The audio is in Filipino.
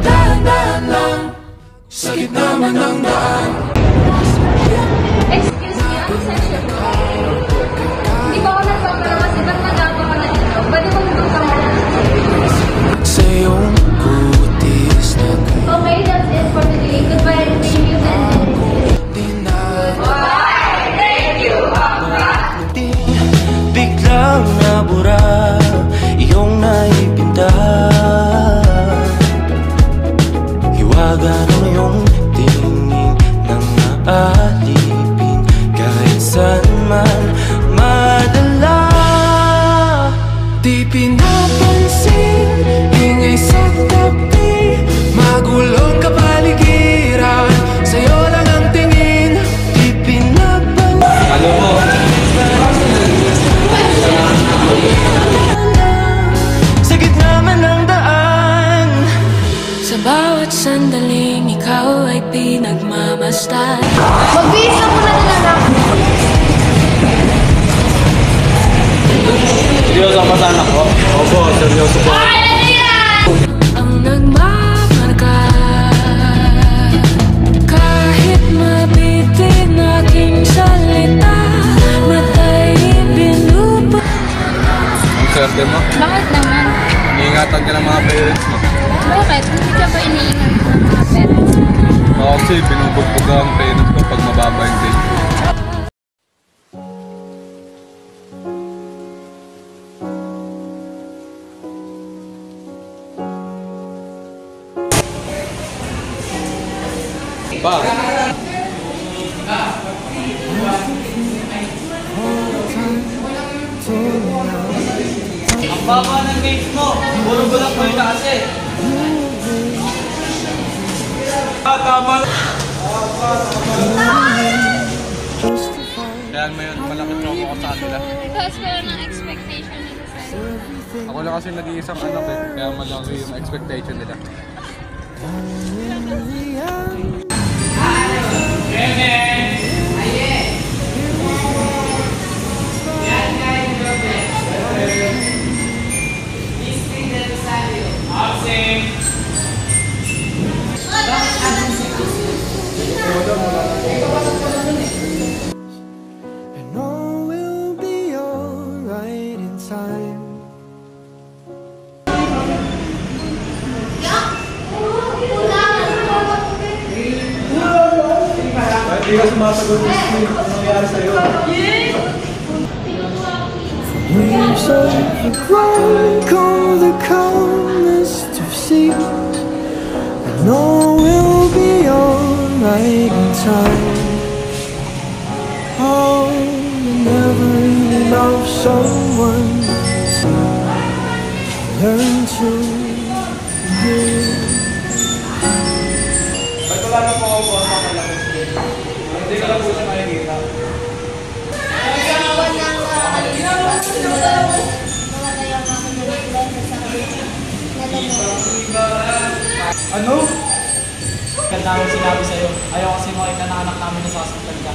Dahan-dahan lang, sa gitna man ng daan. Excuse me, ano session mo? Hindi ba ako nagpapalamas? Ba't nagawa ka na dito? Pwede mo doon ka mo? Sa iyong kutis na Okay, that's it for today. Goodbye and thank you and thank you, biglang nabura iyong naipinta. Hiwaga ng iyong tingin nang naalipin kahit saan man madala. Di pinapansin, ingay sa tabi, magulong kapaligiran, sa'yo lang ang tingin. Di pinapansin. Halo mo. Sa gitna man ng daan, sa bawat sandaling ikaw ay pinagmamasdan. Magbihis na muna na lang. Seryoso ka sa anak ko? Opo, seryoso po. Ang nagmamarka, kahit mabitin aking salita, matay binubuo. Ang swerte mo. Bakit naman? Iniingatan ka ng mga parents mo. Bakit? Hindi ka ba iniingat ng mga parents? Ako kasi binubugbog ako ang parents ko pag mababa yung grade ko. Pa! Ang baba ng grades mo, puro bulak mo yung kasi. Tama lang! Kaya may malaking trauma ko sa kanila. Because wala ng expectation nila sa'yo. Ako lang kasi nag-iisang anak eh, kaya malaki yung expectation nila. And all will be alright in time. Hindi ka sumasagot ng school, ano nangyari sa'yo? Waves overgrown, call the calmest of seas. And all will be alright in time. Oh, you never really love someone to learn to forgive. Ba't wala na po ako po ang makalakot ko? Hindi ka lang po siya makikita. Ano? Ganda akong sinabi sa'yo. Ayaw kasi makita na anak namin nasasaktan ka.